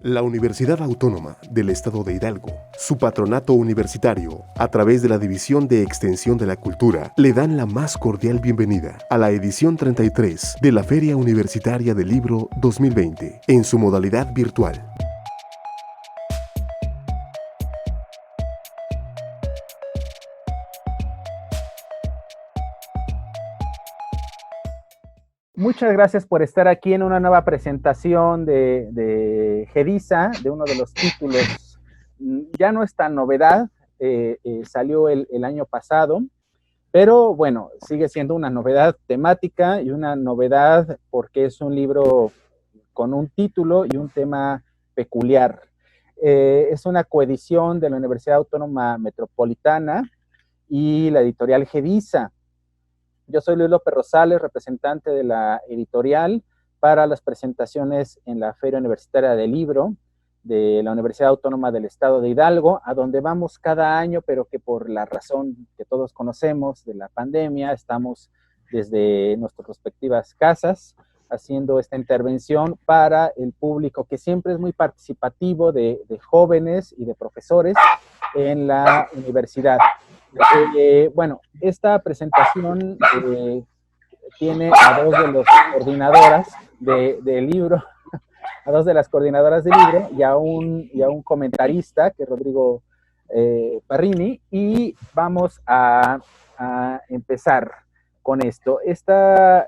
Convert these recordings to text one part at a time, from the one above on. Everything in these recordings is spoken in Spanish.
La Universidad Autónoma del Estado de Hidalgo, su patronato universitario, a través de la División de Extensión de la Cultura, le dan la más cordial bienvenida a la edición 33 de la Feria Universitaria del Libro 2020, en su modalidad virtual. Muchas gracias por estar aquí en una nueva presentación de GEDISA, de uno de los títulos. Ya no es tan novedad, salió el año pasado, pero bueno, sigue siendo una novedad temática y una novedad porque es un libro con un título y un tema peculiar. Es una coedición de la Universidad Autónoma Metropolitana y la editorial GEDISA. Yo soy Luis López Rosales, representante de la editorial para las presentaciones en la Feria Universitaria del Libro de la Universidad Autónoma del Estado de Hidalgo, a donde vamos cada año, pero que por la razón que todos conocemos de la pandemia, estamos desde nuestras respectivas casas haciendo esta intervención para el público, que siempre es muy participativo de jóvenes y de profesores en la universidad. Bueno, esta presentación tiene a dos de las coordinadoras del libro, a dos de las coordinadoras del libro y a un comentarista, que es Rodrigo Parrini, y vamos a empezar con esto. Esta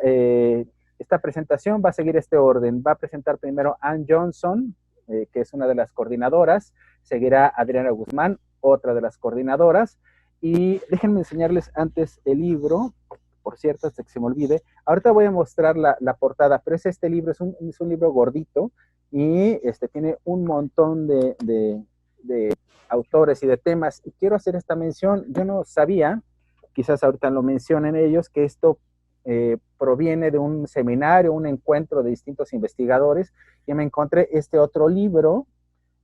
presentación va a seguir este orden. Va a presentar primero Ann Johnson, que es una de las coordinadoras, seguirá Adriana Guzmán, otra de las coordinadoras, y déjenme enseñarles antes el libro, por cierto, hasta que se me olvide. Ahorita voy a mostrar la portada, pero este libro es un libro gordito y tiene un montón de autores y de temas. Y quiero hacer esta mención. Yo no sabía, quizás ahorita lo mencionen ellos, que esto proviene de un seminario, un encuentro de distintos investigadores, y me encontré este otro libro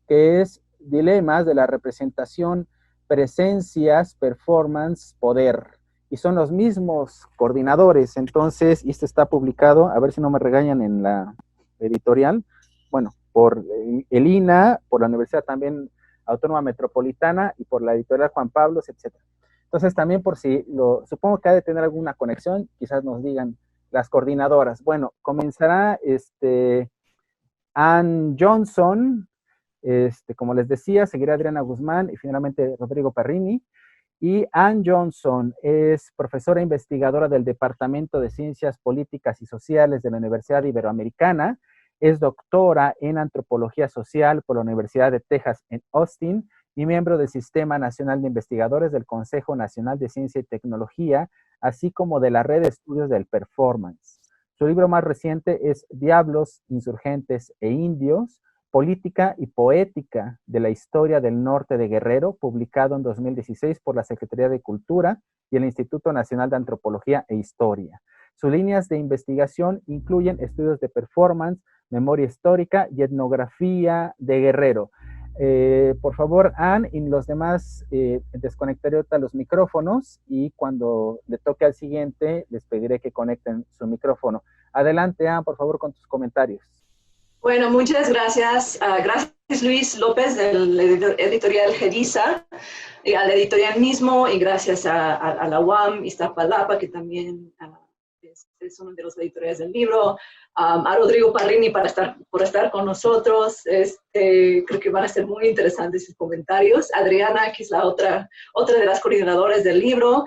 que es Dilemas de la representación, presencias, performance, poder. Y son los mismos coordinadores. Entonces, y este está publicado, a ver si no me regañan en la editorial, bueno, por el INA, por la Universidad también Autónoma Metropolitana y por la editorial Juan Pablos, etc. Entonces, también por si supongo que ha de tener alguna conexión, quizás nos digan las coordinadoras. Bueno, comenzará Ann Johnson, como les decía, seguirá Adriana Guzmán y finalmente Rodrigo Parrini. Y Ann Johnson es profesora investigadora del Departamento de Ciencias Políticas y Sociales de la Universidad Iberoamericana, es doctora en Antropología Social por la Universidad de Texas en Austin y miembro del Sistema Nacional de Investigadores del Consejo Nacional de Ciencia y Tecnología, así como de la Red de Estudios del Performance. Su libro más reciente es Diablos, Insurgentes e Indios, Política y Poética de la Historia del Norte de Guerrero, publicado en 2016 por la Secretaría de Cultura y el Instituto Nacional de Antropología e Historia. Sus líneas de investigación incluyen estudios de performance, memoria histórica y etnografía de Guerrero. Por favor, Ann y los demás, desconectaré ahorita los micrófonos y cuando le toque al siguiente les pediré que conecten su micrófono. Adelante, Ann, por favor, con tus comentarios. Bueno, muchas gracias. Gracias, Luis López, del editorial GEDISA, y al editorial mismo, y gracias a la UAM Iztapalapa, que también es uno de los editores del libro, a Rodrigo Parrini por estar con nosotros. Creo que van a ser muy interesantes sus comentarios. Adriana, que es la otra de las coordinadoras del libro.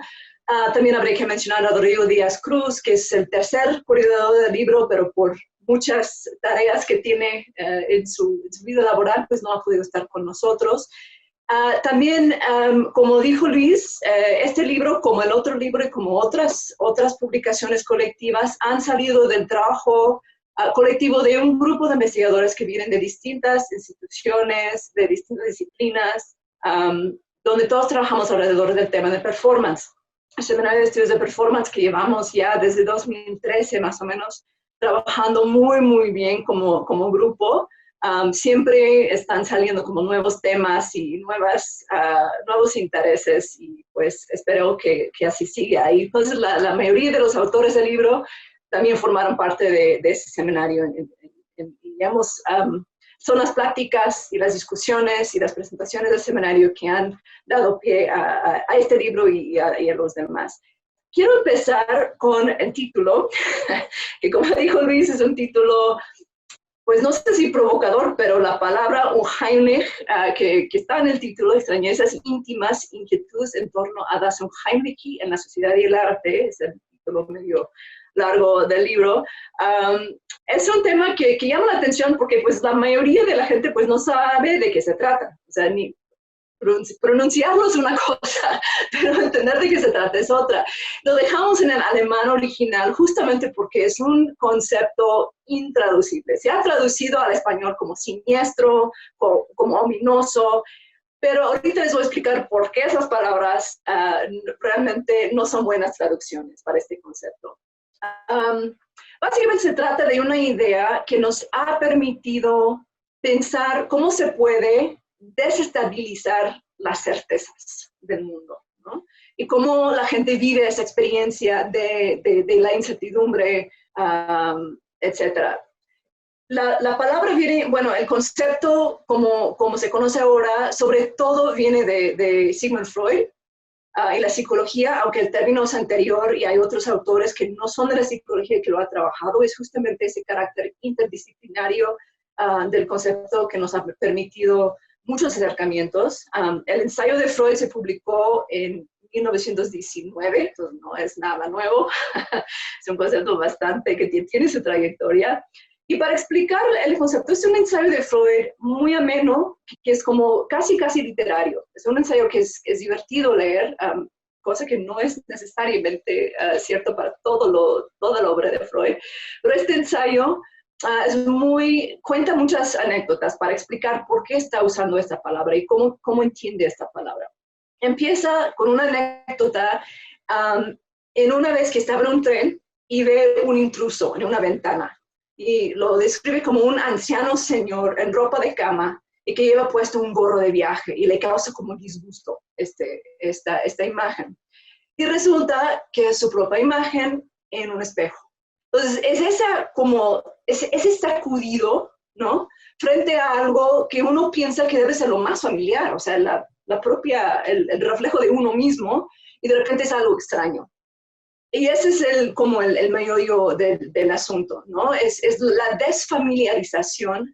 También habría que mencionar a Rodrigo Díaz Cruz, que es el tercer coordinador del libro, pero por muchas tareas que tiene en su vida laboral, pues no ha podido estar con nosotros. También, como dijo Luis, este libro, como el otro libro y como otras publicaciones colectivas, han salido del trabajo colectivo de un grupo de investigadores que vienen de distintas instituciones, de distintas disciplinas, donde todos trabajamos alrededor del tema de performance. El Seminario de Estudios de Performance que llevamos ya desde 2013 más o menos, trabajando muy, muy bien como grupo. Siempre están saliendo como nuevos temas y nuevos intereses y pues espero que así siga. Y pues la mayoría de los autores del libro también formaron parte de ese seminario. Y hemos son las pláticas y las discusiones y las presentaciones del seminario que han dado pie a este libro y a los demás. Quiero empezar con el título, que como dijo Luis, es un título, pues no sé si provocador, pero la palabra Unheimlich, que está en el título, extrañezas íntimas, inquietudes en torno a das Unheimliche en la sociedad y el arte, es el título medio largo del libro. Es un tema que llama la atención porque pues la mayoría de la gente pues no sabe de qué se trata, o sea, ni pronunciarlo es una cosa, pero entender de qué se trata es otra. Lo dejamos en el alemán original justamente porque es un concepto intraducible. Se ha traducido al español como siniestro, como ominoso, pero ahorita les voy a explicar por qué esas palabras realmente no son buenas traducciones para este concepto. Básicamente se trata de una idea que nos ha permitido pensar cómo se puede desestabilizar las certezas del mundo, ¿no? Y cómo la gente vive esa experiencia de la incertidumbre, etc. La palabra viene, bueno, el concepto como se conoce ahora, sobre todo viene de Sigmund Freud y la psicología, aunque el término es anterior y hay otros autores que no son de la psicología que lo han trabajado, es justamente ese carácter interdisciplinario del concepto que nos ha permitido muchos acercamientos. El ensayo de Freud se publicó en 1919, entonces no es nada nuevo, es un concepto bastante que tiene su trayectoria. Y para explicar el concepto, es un ensayo de Freud muy ameno, que es como casi literario. Es un ensayo que es divertido leer, cosa que no es necesariamente cierto para toda la obra de Freud. Pero este ensayo cuenta muchas anécdotas para explicar por qué está usando esta palabra y cómo entiende esta palabra. Empieza con una anécdota en una vez que estaba en un tren y ve un intruso en una ventana y lo describe como un anciano señor en ropa de cama y que lleva puesto un gorro de viaje y le causa como disgusto esta imagen. Y resulta que es su propia imagen en un espejo. Entonces, es ese sacudido, ¿no? Frente a algo que uno piensa que debe ser lo más familiar, o sea, el reflejo de uno mismo, y de repente es algo extraño. Y ese es el meollo del asunto, ¿no? Es la desfamiliarización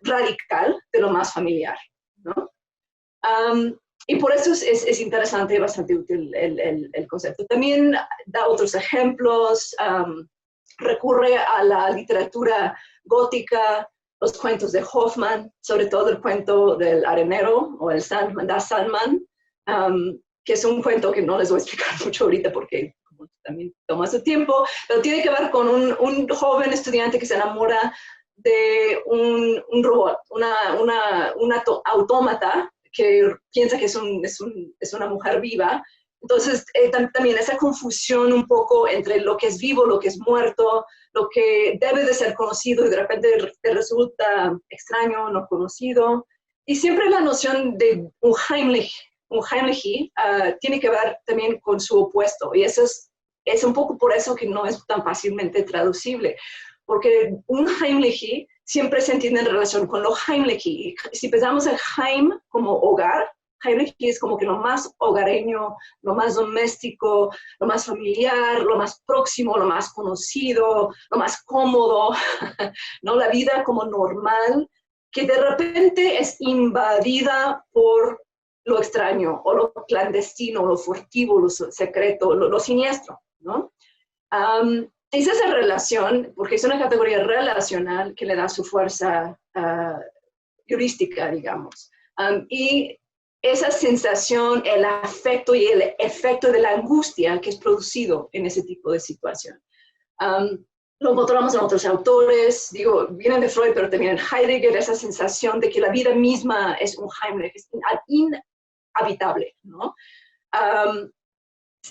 radical de lo más familiar, ¿no? Y por eso es interesante y bastante útil el concepto. También da otros ejemplos, recurre a la literatura gótica, los cuentos de Hoffmann, sobre todo el cuento del arenero o el Das Sandman, que es un cuento que no les voy a explicar mucho ahorita porque también toma su tiempo, pero tiene que ver con un joven estudiante que se enamora de un robot, un autómata que piensa que es una mujer viva. Entonces, también esa confusión un poco entre lo que es vivo, lo que es muerto, lo que debe de ser conocido y de repente te resulta extraño, no conocido. Y siempre la noción de Unheimlich tiene que ver también con su opuesto. Y eso es un poco por eso que no es tan fácilmente traducible. Porque Unheimlich siempre se entiende en relación con lo Heimlich. Si pensamos en Heim como hogar, Heimlich es como que lo más hogareño, lo más doméstico, lo más familiar, lo más próximo, lo más conocido, lo más cómodo, ¿no? La vida como normal, que de repente es invadida por lo extraño, o lo clandestino, lo furtivo, lo secreto, lo siniestro, ¿no? Es esa relación, porque es una categoría relacional que le da su fuerza heurística, digamos. Y esa sensación, el afecto y el efecto de la angustia que es producido en ese tipo de situación. Lo encontramos en otros autores, vienen de Freud, pero también en Heidegger, esa sensación de que la vida misma es un Heimlich, es inhabitable, ¿no?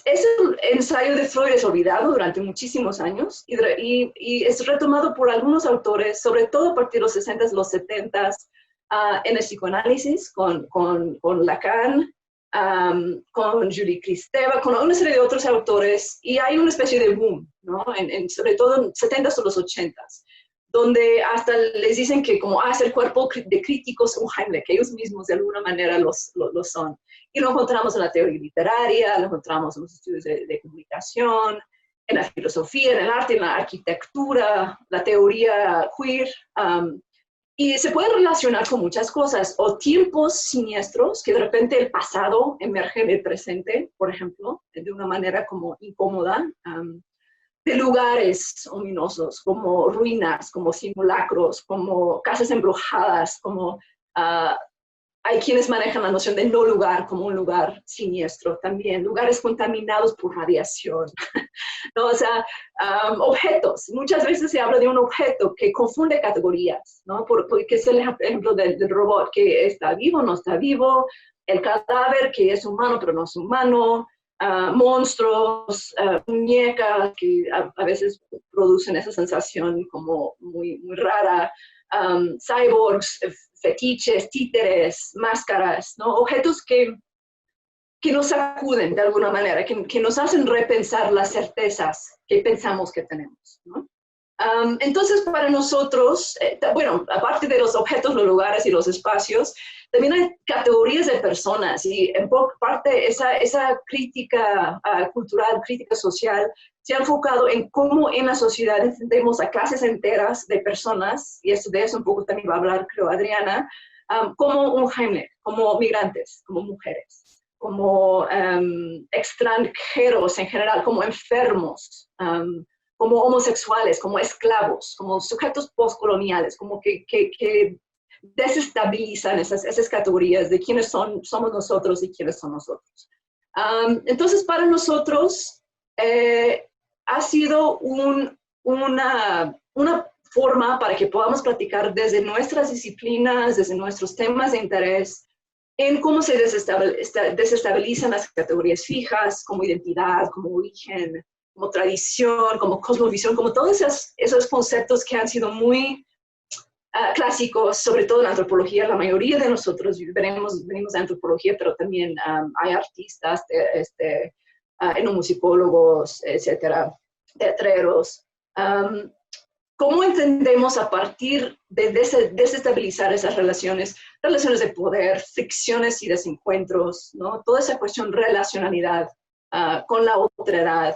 Ese ensayo de Freud es olvidado durante muchísimos años y es retomado por algunos autores, sobre todo a partir de los 60s, los 70s, en el psicoanálisis, con Lacan, con Julie Kristeva, con una serie de otros autores, y hay una especie de boom, ¿no? Sobre todo en 70s o los 80s, donde hasta les dicen que como el cuerpo de críticos un Heimlich, que ellos mismos de alguna manera lo son. Y lo encontramos en la teoría literaria, lo encontramos en los estudios de comunicación, en la filosofía, en el arte, en la arquitectura, la teoría queer, y se puede relacionar con muchas cosas, o tiempos siniestros, que de repente el pasado emerge en el presente, por ejemplo, de una manera como incómoda, de lugares ominosos, como ruinas, como simulacros, como casas embrujadas, como hay quienes manejan la noción de no lugar como un lugar siniestro también, lugares contaminados por radiación, ¿no? O sea, objetos. Muchas veces se habla de un objeto que confunde categorías, ¿no? Porque es el ejemplo del robot que está vivo, no está vivo, el cadáver que es humano pero no es humano, monstruos, muñecas que a veces producen esa sensación como muy, muy rara, cyborgs, fetiches, títeres, máscaras, ¿no? Objetos que nos sacuden de alguna manera, que nos hacen repensar las certezas que pensamos que tenemos, ¿no? Entonces, para nosotros, bueno, aparte de los objetos, los lugares y los espacios, también hay categorías de personas y en parte esa crítica cultural, crítica social, se ha enfocado en cómo en la sociedad entendemos a clases enteras de personas, y de eso un poco también va a hablar, creo, Adriana, como un Heimlich, como migrantes, como mujeres, como extranjeros en general, como enfermos, como homosexuales, como esclavos, como sujetos postcoloniales, como que desestabilizan esas categorías de quiénes somos nosotros y quiénes son nosotros. Entonces, para nosotros ha sido una forma para que podamos platicar desde nuestras disciplinas, desde nuestros temas de interés, en cómo se desestabilizan las categorías fijas, como identidad, como origen, como tradición, como cosmovisión, como todos esos conceptos que han sido muy clásicos, sobre todo en la antropología. La mayoría de nosotros venimos de antropología, pero también hay artistas, etnomusicólogos, etcétera, teatreros. ¿Cómo entendemos a partir de desestabilizar esas relaciones de poder, fricciones y desencuentros, ¿no? Toda esa cuestión relacionalidad con la otredad?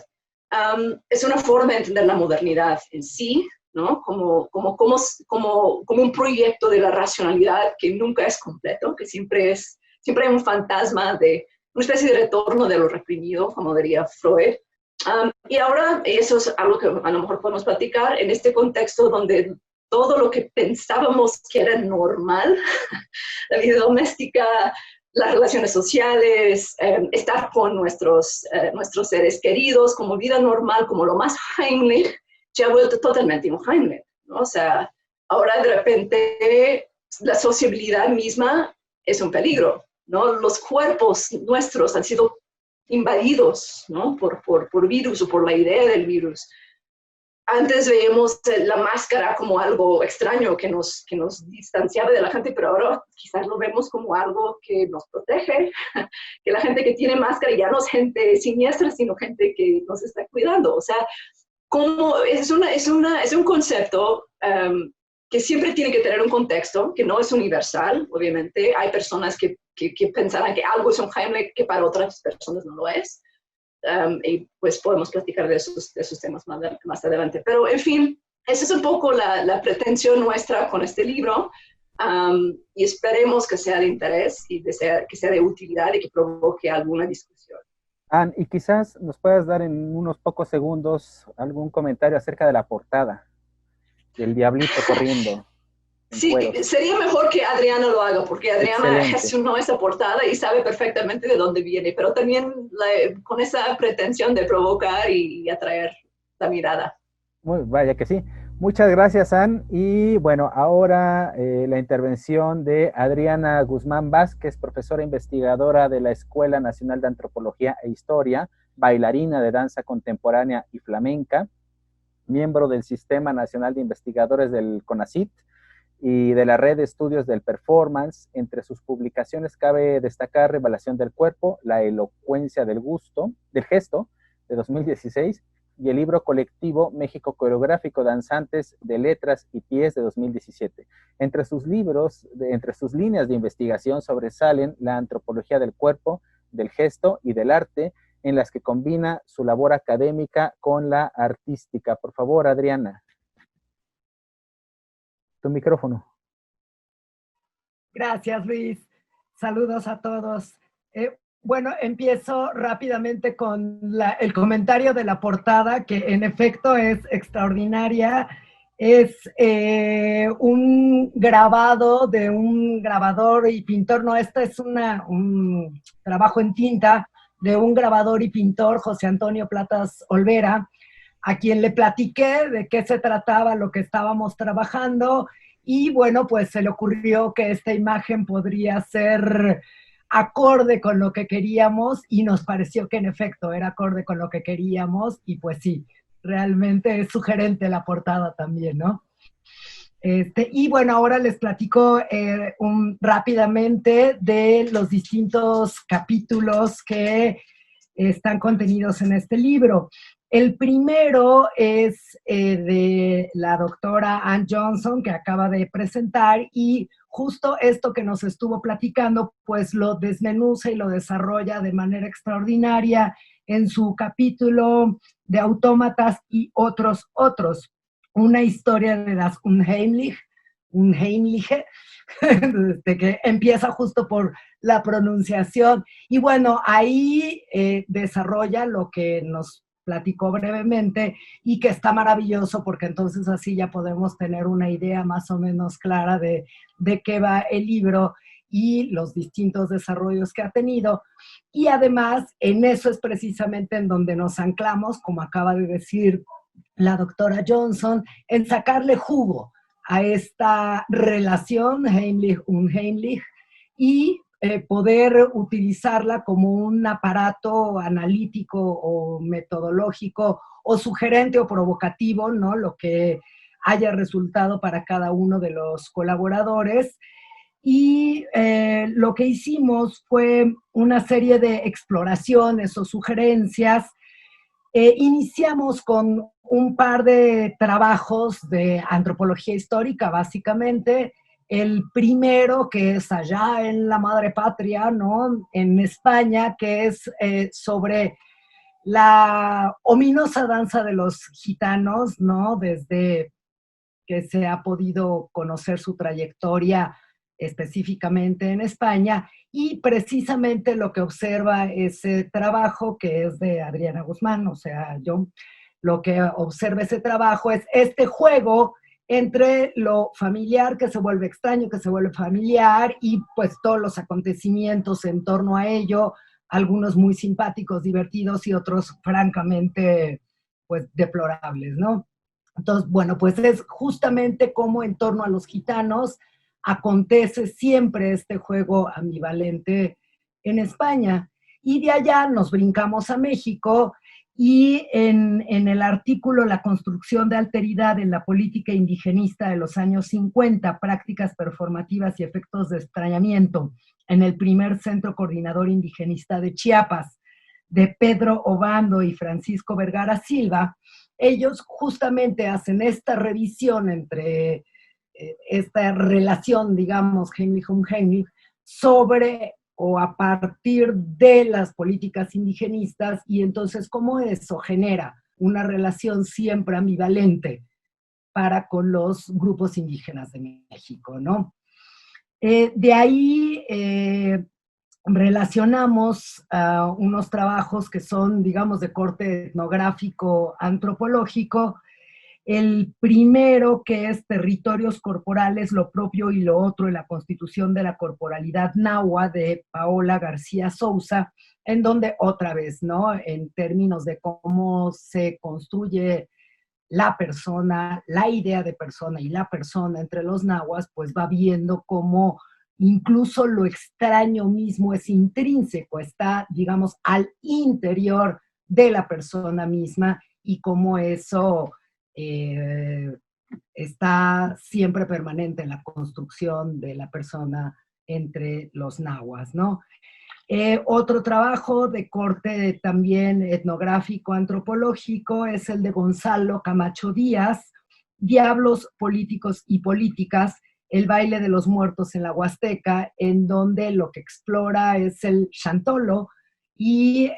Es una forma de entender la modernidad en sí, ¿no? Como un proyecto de la racionalidad que nunca es completo, que siempre hay un fantasma de una especie de retorno de lo reprimido, como diría Freud. Y ahora, eso es algo que a lo mejor podemos platicar, en este contexto donde todo lo que pensábamos que era normal, la vida doméstica, las relaciones sociales, estar con nuestros seres queridos como vida normal, como lo más Heimlich, se ha vuelto totalmente un Heimlich, ¿no? O sea, ahora de repente la sociabilidad misma es un peligro, ¿no? Los cuerpos nuestros han sido invadidos, ¿no? por virus o por la idea del virus. Antes veíamos la máscara como algo extraño que nos distanciaba de la gente, pero ahora quizás lo vemos como algo que nos protege, que la gente que tiene máscara ya no es gente siniestra, sino gente que nos está cuidando. O sea, es un concepto que siempre tiene que tener un contexto, que no es universal, obviamente. Hay personas que pensarán que algo es un Heimlich que para otras personas no lo es. Y pues podemos platicar de esos temas más adelante. Pero, en fin, esa es un poco la pretensión nuestra con este libro, y esperemos que sea de interés y que sea de utilidad y que provoque alguna discusión. Ann, y quizás nos puedas dar en unos pocos segundos algún comentario acerca de la portada, del diablito corriendo. Sí, sería mejor que Adriana lo haga, porque Adriana gestionó esa portada y sabe perfectamente de dónde viene, pero también con esa pretensión de provocar y atraer la mirada. Vaya que sí. Muchas gracias, Ann. Y bueno, ahora la intervención de Adriana Guzmán Vázquez, profesora investigadora de la Escuela Nacional de Antropología e Historia, bailarina de danza contemporánea y flamenca, miembro del Sistema Nacional de Investigadores del CONACYT y de la Red de Estudios del Performance. Entre sus publicaciones cabe destacar Revelación del Cuerpo, La Elocuencia del Gesto, de 2016, y el libro colectivo México Coreográfico, Danzantes de Letras y Pies de 2017. Entre sus líneas de investigación sobresalen la antropología del cuerpo, del gesto y del arte, en las que combina su labor académica con la artística. Por favor, Adriana. Tu micrófono. Gracias, Luis. Saludos a todos. Bueno, empiezo rápidamente con el comentario de la portada, que en efecto es extraordinaria. Es un grabado de un grabador y pintor. No, este es un trabajo en tinta de un grabador y pintor, José Antonio Platas Olvera, a quien le platiqué de qué se trataba lo que estábamos trabajando. Y bueno, pues se le ocurrió que esta imagen podría ser acorde con lo que queríamos y nos pareció que en efecto era acorde con lo que queríamos y pues sí, realmente es sugerente la portada también, ¿no? Y bueno, ahora les platico rápidamente de los distintos capítulos que están contenidos en este libro. El primero es de la doctora Ann Johnson, que acaba de presentar, y justo esto que nos estuvo platicando, pues lo desmenuza y lo desarrolla de manera extraordinaria en su capítulo de Autómatas y otros. Una historia de das Unheimliche, que empieza justo por la pronunciación. Y bueno, ahí desarrolla lo que nos platicó brevemente y que está maravilloso porque entonces así ya podemos tener una idea más o menos clara de qué va el libro y los distintos desarrollos que ha tenido. Y además, en eso es precisamente en donde nos anclamos, como acaba de decir la doctora Johnson, en sacarle jugo a esta relación Heimlich-Unheimlich y poder utilizarla como un aparato analítico o metodológico o sugerente o provocativo, ¿no? Lo que haya resultado para cada uno de los colaboradores. Y lo que hicimos fue una serie de exploraciones o sugerencias. Iniciamos con un par de trabajos de antropología histórica, básicamente. El primero, que es allá en la madre patria, ¿no? En España, que es sobre la ominosa danza de los gitanos, ¿no? Desde que se ha podido conocer su trayectoria específicamente en España, y precisamente lo que observa ese trabajo, que es de Adriana Guzmán, o sea, yo lo que observa ese trabajo es este juego entre lo familiar que se vuelve extraño, que se vuelve familiar, y pues todos los acontecimientos en torno a ello, algunos muy simpáticos, divertidos, y otros francamente, pues, deplorables, ¿no? Entonces, bueno, pues es justamente como en torno a los gitanos acontece siempre este juego ambivalente en España. Y de allá nos brincamos a México, y en el artículo La construcción de alteridad en la política indigenista de los años 50, prácticas performativas y efectos de extrañamiento en el primer centro coordinador indigenista de Chiapas, de Pedro Obando y Francisco Vergara Silva, ellos justamente hacen esta revisión entre esta relación, digamos, Heimlich-Unheimlich, sobre o a partir de las políticas indigenistas, y entonces cómo eso genera una relación siempre ambivalente para con los grupos indígenas de México, ¿no? De ahí relacionamos unos trabajos que son, digamos, de corte etnográfico, antropológico. El primero, que es Territorios Corporales, lo propio y lo otro en la Constitución de la Corporalidad Nahua, de Paola García Souza, en donde otra vez, ¿no? En términos de cómo se construye la persona, la idea de persona y la persona entre los nahuas, pues va viendo cómo incluso lo extraño mismo es intrínseco, está, digamos, al interior de la persona misma, y cómo eso está siempre permanente en la construcción de la persona entre los nahuas, ¿no? Otro trabajo de corte también etnográfico, antropológico, es el de Gonzalo Camacho Díaz, Diablos, Políticos y Políticas, el baile de los muertos en la Huasteca, en donde lo que explora es el chantolo y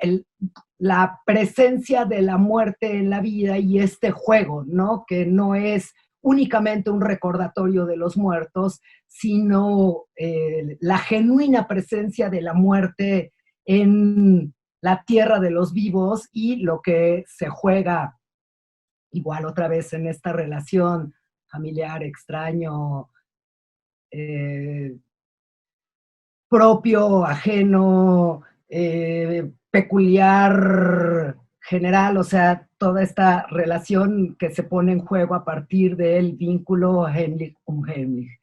la presencia de la muerte en la vida y este juego, ¿no? Que no es únicamente un recordatorio de los muertos, sino la genuina presencia de la muerte en la tierra de los vivos y lo que se juega igual otra vez en esta relación familiar, extraño, eh, propio, ajeno, peculiar, general, o sea, toda esta relación que se pone en juego a partir del vínculo Heimlich-Unheimlich.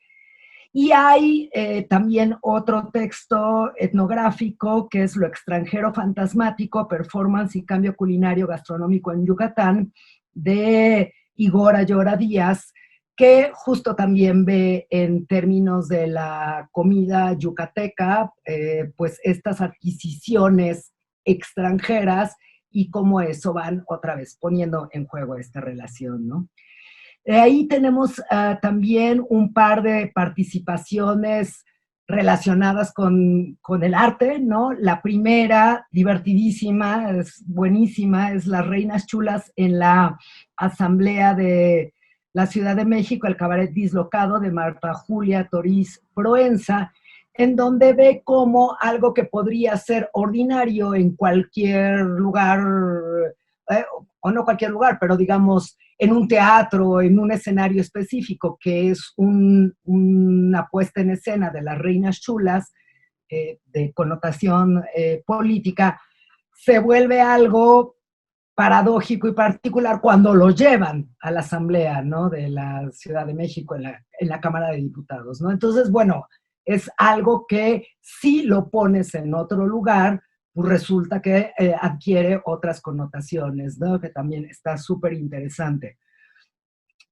Y hay también otro texto etnográfico que es Lo extranjero fantasmático, performance y cambio culinario gastronómico en Yucatán, de Igor Ayora Díaz, que justo también ve en términos de la comida yucateca, pues estas adquisiciones extranjeras y cómo eso van otra vez poniendo en juego esta relación, ¿no? Ahí tenemos también un par de participaciones relacionadas con el arte, ¿no? La primera, divertidísima, es buenísima, es Las Reinas Chulas en la Asamblea de la Ciudad de México, el cabaret dislocado de Marta Julia Toriz Proenza, en donde ve como algo que podría ser ordinario en cualquier lugar, o no cualquier lugar, pero digamos en un teatro, en un escenario específico, que es una puesta en escena de Las Reinas Chulas, de connotación política, se vuelve algo paradójico y particular cuando lo llevan a la Asamblea, ¿no?, de la Ciudad de México, en la Cámara de Diputados, ¿no? Entonces, bueno, es algo que si lo pones en otro lugar, pues resulta que adquiere otras connotaciones, ¿no?, que también está súper interesante.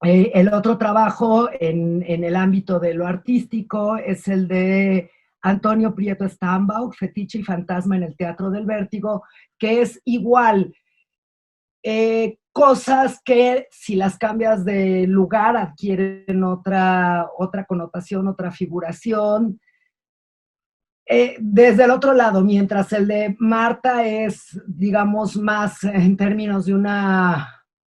El otro trabajo en el ámbito de lo artístico es el de Antonio Prieto Stambach, Fetiche y Fantasma en el Teatro del Vértigo, que es igual, cosas que si las cambias de lugar adquieren otra connotación, otra figuración. Desde el otro lado, mientras el de Marta es, digamos, más en términos de una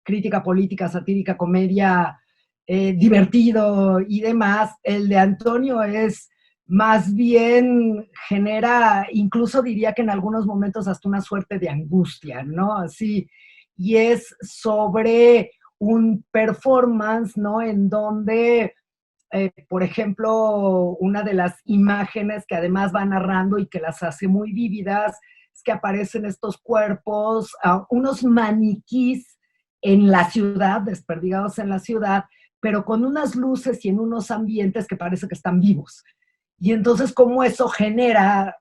crítica política, satírica, comedia, divertido y demás, el de Antonio es más bien, genera, incluso diría que en algunos momentos hasta una suerte de angustia, ¿no? Así, y es sobre un performance, ¿no?, en donde por ejemplo, una de las imágenes que además va narrando y que las hace muy vívidas es que aparecen estos cuerpos, unos maniquís en la ciudad, desperdigados en la ciudad, pero con unas luces y en unos ambientes que parece que están vivos. Y entonces, cómo eso genera,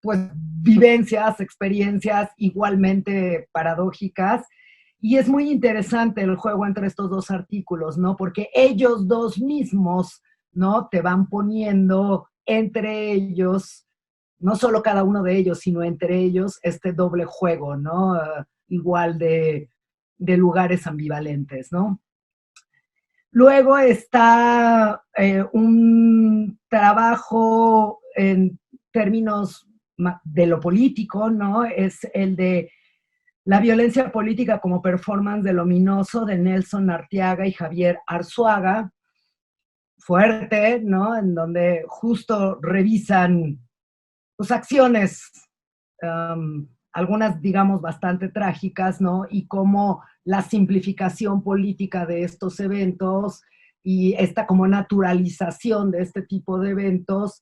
pues, vivencias, experiencias igualmente paradójicas. Y es muy interesante el juego entre estos dos artículos, ¿no? Porque ellos dos mismos, ¿no?, te van poniendo entre ellos, no solo cada uno de ellos, sino entre ellos, este doble juego, ¿no? Igual de lugares ambivalentes, ¿no? Luego está un trabajo en términos de lo político, ¿no? Es el de La violencia política como performance del ominoso, de Nelson Arteaga y Javier Arzuaga. Fuerte, ¿no? En donde justo revisan sus acciones, algunas, digamos, bastante trágicas, ¿no? Y cómo la simplificación política de estos eventos y esta como naturalización de este tipo de eventos,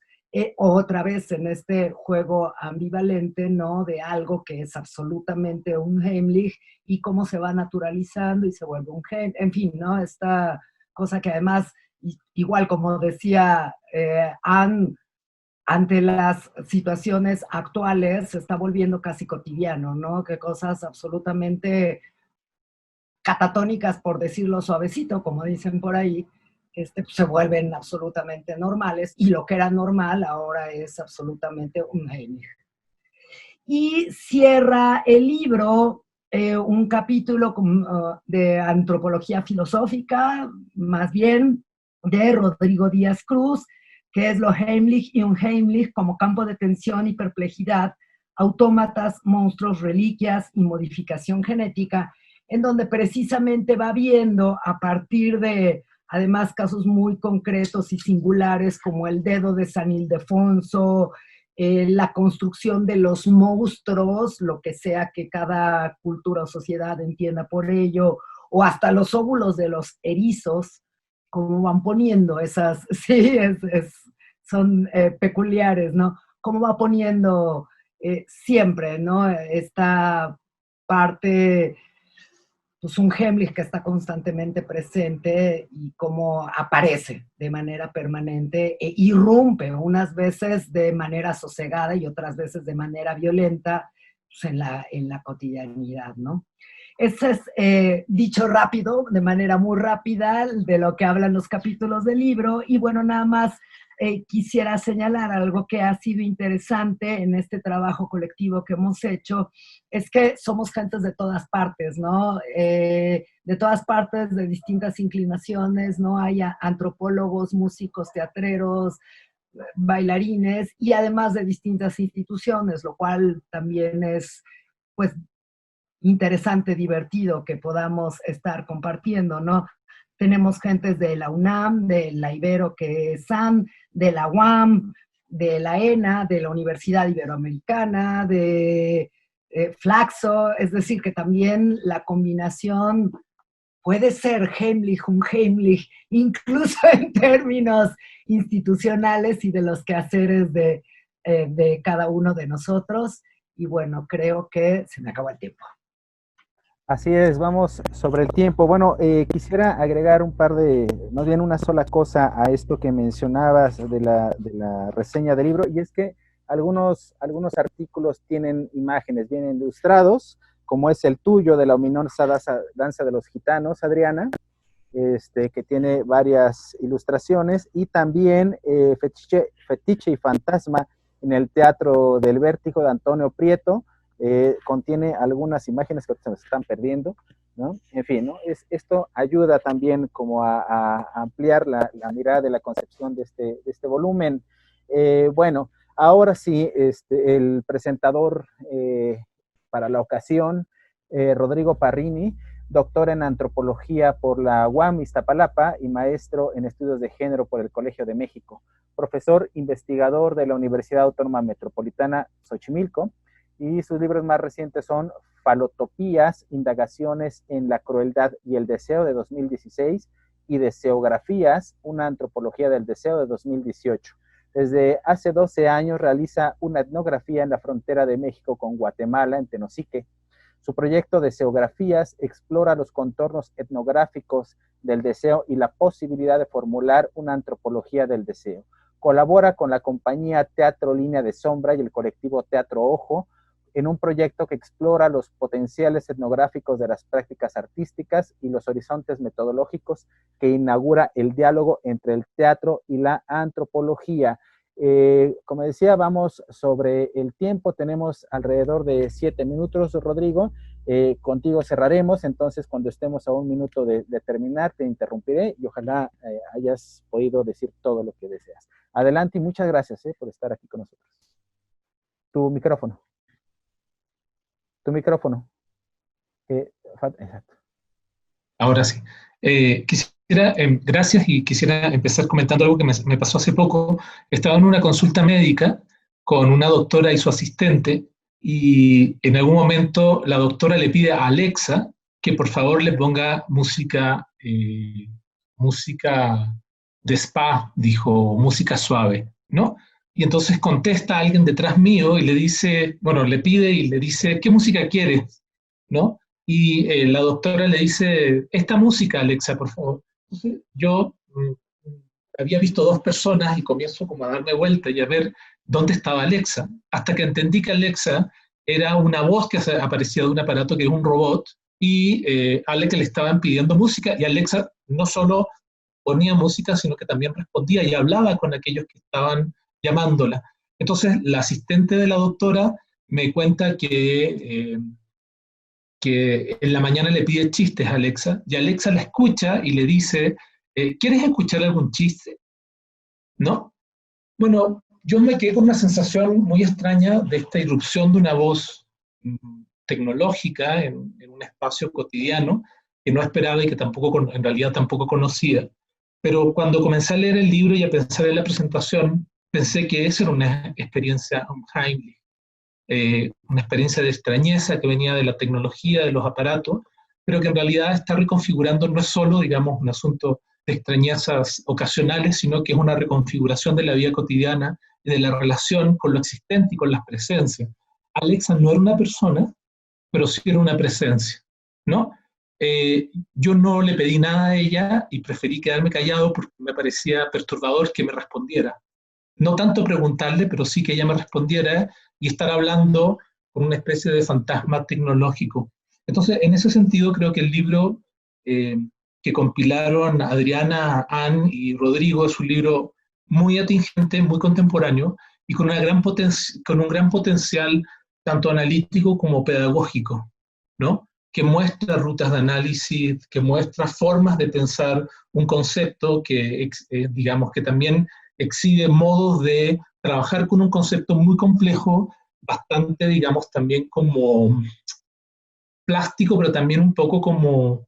otra vez en este juego ambivalente, ¿no?, de algo que es absolutamente un Heimlich y cómo se va naturalizando y se vuelve un Heimlich, en fin, ¿no? Esta cosa que además, igual como decía Anne, ante las situaciones actuales se está volviendo casi cotidiano, ¿no? Que cosas absolutamente catatónicas, por decirlo suavecito, como dicen por ahí, pues, se vuelven absolutamente normales, y lo que era normal ahora es absolutamente un Heimlich. Y cierra el libro un capítulo de antropología filosófica, más bien de Rodrigo Díaz Cruz, que es lo Heimlich y Unheimlich como campo de tensión y perplejidad, autómatas, monstruos, reliquias y modificación genética, en donde precisamente va viendo a partir de, además, casos muy concretos y singulares como el dedo de San Ildefonso, la construcción de los monstruos, lo que sea que cada cultura o sociedad entienda por ello, o hasta los óvulos de los erizos, como van poniendo esas, sí, son peculiares, ¿no? Cómo va poniendo siempre, ¿no? Esta parte, pues un Heimlich que está constantemente presente y cómo aparece de manera permanente e irrumpe, unas veces de manera sosegada y otras veces de manera violenta, pues en la cotidianidad, ¿no? Ese es dicho rápido, de manera muy rápida, de lo que hablan los capítulos del libro. Y bueno, nada más quisiera señalar algo que ha sido interesante en este trabajo colectivo que hemos hecho, es que somos gentes de todas partes, ¿no? De todas partes, de distintas inclinaciones, ¿no? Hay antropólogos, músicos, teatreros, bailarines, y además de distintas instituciones, lo cual también es, pues, interesante, divertido que podamos estar compartiendo, ¿no? Tenemos gentes de la UNAM, de la Ibero, que es SAN, de la UAM, de la ENA, de la Universidad Iberoamericana, de Flaxo, es decir, que también la combinación puede ser Heimlich, un Heimlich, incluso en términos institucionales y de los quehaceres de cada uno de nosotros. Y bueno, creo que se me acabó el tiempo. Así es, vamos sobre el tiempo. Bueno, quisiera agregar más bien una sola cosa a esto que mencionabas de la reseña del libro, y es que algunos artículos tienen imágenes bien ilustrados, como es el tuyo de la ominosa danza de los gitanos, Adriana, que tiene varias ilustraciones, y también Fetiche y Fantasma en el Teatro del Vértigo de Antonio Prieto. Contiene algunas imágenes que se nos están perdiendo, ¿no? En fin, ¿no? Esto ayuda también como a ampliar la mirada de la concepción de este volumen. Bueno, ahora sí, el presentador para la ocasión, Rodrigo Parrini, doctor en antropología por la UAM Iztapalapa y maestro en estudios de género por el Colegio de México, profesor investigador de la Universidad Autónoma Metropolitana Xochimilco, y sus libros más recientes son Falotopías, Indagaciones en la Crueldad y el Deseo, de 2016, y Deseografías, una antropología del deseo, de 2018. Desde hace 12 años realiza una etnografía en la frontera de México con Guatemala, en Tenosique. Su proyecto Deseografías explora los contornos etnográficos del deseo y la posibilidad de formular una antropología del deseo. Colabora con la compañía Teatro Línea de Sombra y el colectivo Teatro Ojo en un proyecto que explora los potenciales etnográficos de las prácticas artísticas y los horizontes metodológicos que inaugura el diálogo entre el teatro y la antropología. Como decía, vamos sobre el tiempo, tenemos alrededor de 7 minutos, Rodrigo. Contigo cerraremos, entonces cuando estemos a 1 minuto de terminar, te interrumpiré y ojalá hayas podido decir todo lo que deseas. Adelante y muchas gracias por estar aquí con nosotros. Tu micrófono. Tu micrófono. Exacto. Ahora sí. Gracias, y quisiera empezar comentando algo que me pasó hace poco. Estaba en una consulta médica con una doctora y su asistente, y en algún momento la doctora le pide a Alexa que por favor le ponga música de spa, dijo, música suave, ¿no? Y entonces contesta a alguien detrás mío y le dice, bueno, le pide y le dice, ¿qué música quieres? ¿No? Y la doctora le dice, esta música, Alexa, por favor. Entonces yo había visto 2 personas y comienzo como a darme vuelta y a ver dónde estaba Alexa, hasta que entendí que Alexa era una voz que aparecía de un aparato que es un robot, y a Alexa le estaban pidiendo música, y Alexa no solo ponía música, sino que también respondía y hablaba con aquellos que estaban llamándola. Entonces la asistente de la doctora me cuenta que en la mañana le pide chistes a Alexa, y Alexa la escucha y le dice, ¿quieres escuchar algún chiste? ¿No? Bueno, yo me quedé con una sensación muy extraña de esta irrupción de una voz tecnológica en un espacio cotidiano que no esperaba y que tampoco, en realidad tampoco conocía. Pero cuando comencé a leer el libro y a pensar en la presentación, pensé que esa era una experiencia Heimlich, una experiencia de extrañeza que venía de la tecnología, de los aparatos, pero que en realidad está reconfigurando no es solo, digamos, un asunto de extrañezas ocasionales, sino que es una reconfiguración de la vida cotidiana y de la relación con lo existente y con las presencias. Alexa no era una persona, pero sí era una presencia, ¿no? Yo no le pedí nada a ella y preferí quedarme callado porque me parecía perturbador que me respondiera. No tanto preguntarle, pero sí que ella me respondiera y estar hablando con una especie de fantasma tecnológico. Entonces, en ese sentido, creo que el libro que compilaron Adriana, Ann y Rodrigo es un libro muy atingente, muy contemporáneo y con un gran potencial tanto analítico como pedagógico, ¿no? Que muestra rutas de análisis, que muestra formas de pensar un concepto que, digamos, que también exhibe modos de trabajar con un concepto muy complejo, bastante, digamos, también como plástico, pero también un poco como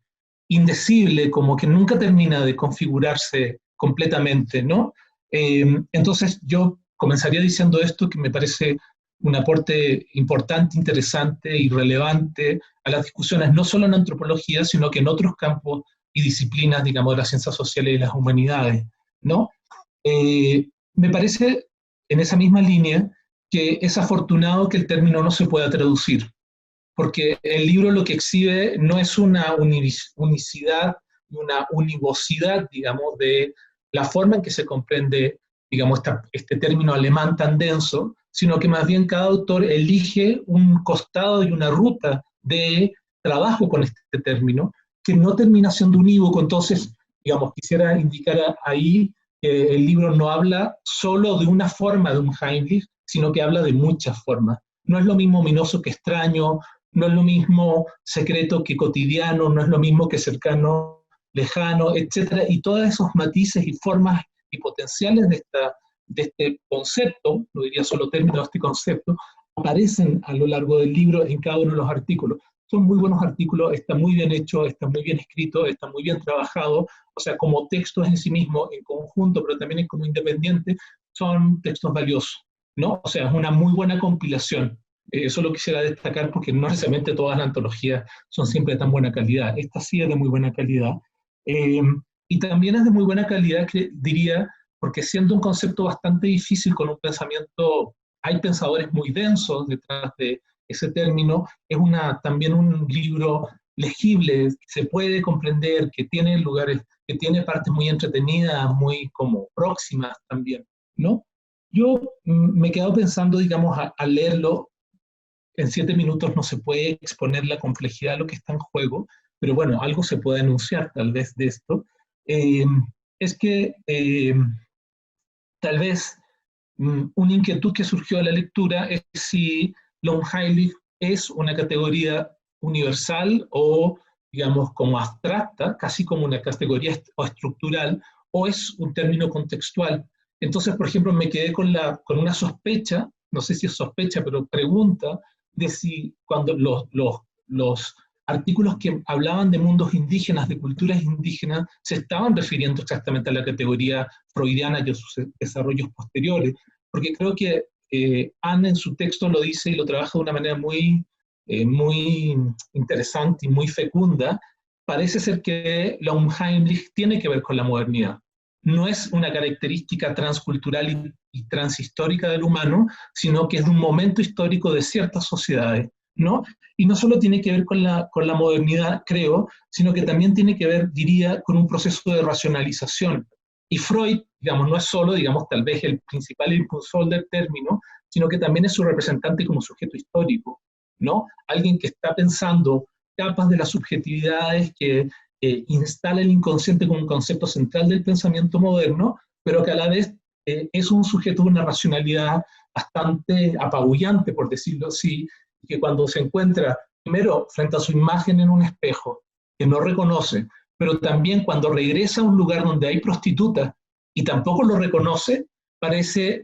indecible, como que nunca termina de configurarse completamente, ¿no? Entonces yo comenzaría diciendo esto, que me parece un aporte importante, interesante y relevante a las discusiones, no solo en antropología, sino que en otros campos y disciplinas, digamos, de las ciencias sociales y las humanidades, ¿no? Me parece, en esa misma línea, que es afortunado que el término no se pueda traducir, porque el libro lo que exhibe no es una unicidad, una univocidad, digamos, de la forma en que se comprende, digamos, este término alemán tan denso, sino que más bien cada autor elige un costado y una ruta de trabajo con este término, que no termina siendo unívoco. Entonces, digamos, quisiera indicar ahí que el libro no habla solo de una forma de un Heimlich, sino que habla de muchas formas. No es lo mismo ominoso que extraño, no es lo mismo secreto que cotidiano, no es lo mismo que cercano, lejano, etc. Y todos esos matices y formas y potenciales de este concepto, no diría solo término, este concepto, aparecen a lo largo del libro en cada uno de los artículos. Son muy buenos artículos, está muy bien hecho, está muy bien escrito, está muy bien trabajado, o sea, como textos en sí mismos, en conjunto, pero también como independientes, son textos valiosos, ¿no? O sea, es una muy buena compilación. Eso lo quisiera destacar porque no necesariamente todas las antologías son siempre de tan buena calidad. Esta sí es de muy buena calidad. Y también es de muy buena calidad, que diría, porque siendo un concepto bastante difícil con un pensamiento, hay pensadores muy densos detrás de ese término, es también un libro legible, se puede comprender, que tiene lugares, que tiene partes muy entretenidas, muy como próximas también, ¿no? Yo me he quedado pensando, digamos, al leerlo, en 7 minutos no se puede exponer la complejidad de lo que está en juego, pero bueno, algo se puede anunciar tal vez de esto, es que tal vez una inquietud que surgió de la lectura es si Heimlich es una categoría universal o, digamos, como abstracta, casi como una categoría estructural, o es un término contextual. Entonces, por ejemplo, me quedé con una sospecha, no sé si es sospecha, pero pregunta, de si cuando los artículos que hablaban de mundos indígenas, de culturas indígenas, se estaban refiriendo exactamente a la categoría freudiana y a sus desarrollos posteriores, porque creo que Anne en su texto lo dice y lo trabaja de una manera muy interesante y muy fecunda. Parece ser que la Heimlich tiene que ver con la modernidad. No es una característica transcultural y transhistórica del humano, sino que es de un momento histórico de ciertas sociedades, ¿no? Y no solo tiene que ver con la modernidad, creo, sino que también tiene que ver, diría, con un proceso de racionalización. Y Freud, digamos, no es solo, digamos, tal vez el principal impulsor del término, sino que también es su representante como sujeto histórico, ¿no? Alguien que está pensando capas de las subjetividades que instala el inconsciente como un concepto central del pensamiento moderno, pero que a la vez es un sujeto de una racionalidad bastante apabullante, por decirlo así, que cuando se encuentra primero frente a su imagen en un espejo, que no reconoce, pero también cuando regresa a un lugar donde hay prostitutas y tampoco lo reconoce, parece,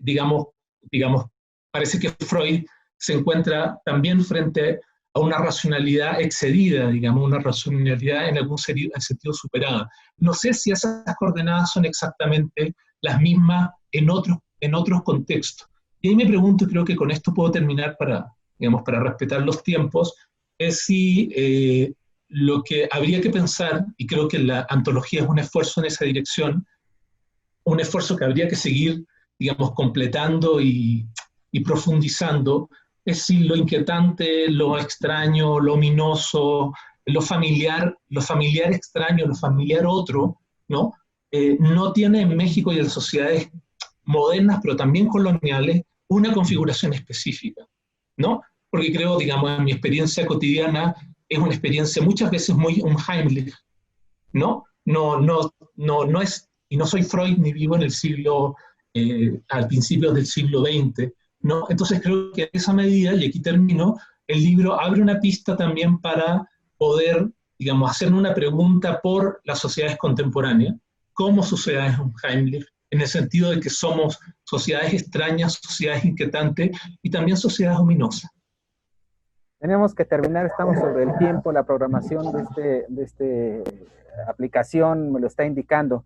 parece que Freud se encuentra también frente a una racionalidad excedida, digamos, una racionalidad en algún sentido superada. No sé si esas coordenadas son exactamente las mismas en otros contextos. Y ahí me pregunto, creo que con esto puedo terminar para respetar los tiempos, es si lo que habría que pensar, y creo que la antología es un esfuerzo en esa dirección, un esfuerzo que habría que seguir, completando y profundizando, es si lo inquietante, lo extraño, lo ominoso, lo familiar extraño, lo familiar otro, ¿no? No tiene en México y en sociedades modernas, pero también coloniales, una configuración específica, ¿no? Porque creo, en mi experiencia cotidiana, es una experiencia muchas veces muy Heimlich, ¿no? No es, y no soy Freud ni vivo en el siglo, al principio del siglo XX, ¿no? Entonces creo que en esa medida, y aquí termino, el libro abre una pista también para poder, hacerme una pregunta por las sociedades contemporáneas, como sociedades Heimlich, en el sentido de que somos sociedades extrañas, sociedades inquietantes y también sociedades ominosas. Tenemos que terminar, estamos sobre el tiempo, la programación de esta aplicación me lo está indicando.